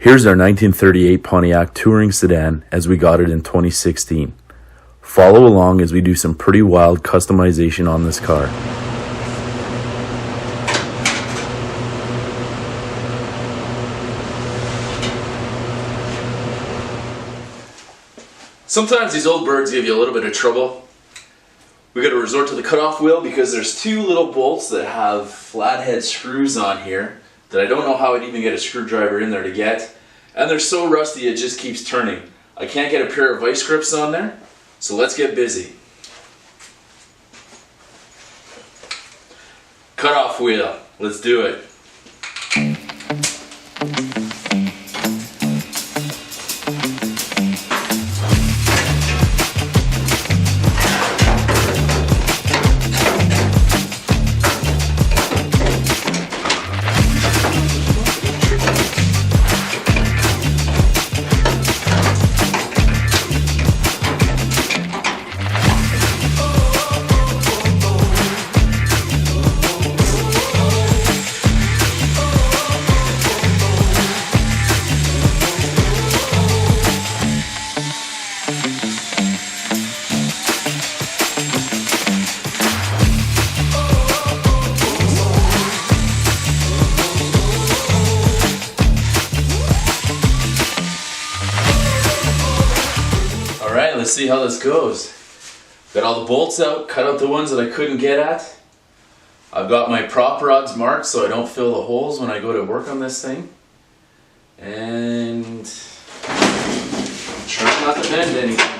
Here's our 1938 Pontiac touring sedan as we got it in 2016. Follow along as we do some pretty wild customization on this car. Sometimes these old birds give you a little bit of trouble. We got to resort to the cutoff wheel because there's two little bolts that have flathead screws on here that I don't know how I'd even get a screwdriver in there to get. And they're so rusty it just keeps turning. I can't get a pair of vice grips on there, so let's get busy. Cutoff wheel, let's do it. Alright, let's see how this goes. Got all the bolts out, cut out the ones that I couldn't get at. I've got my prop rods marked so I don't fill the holes when I go to work on this thing. And try not to bend anything.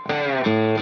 Bye.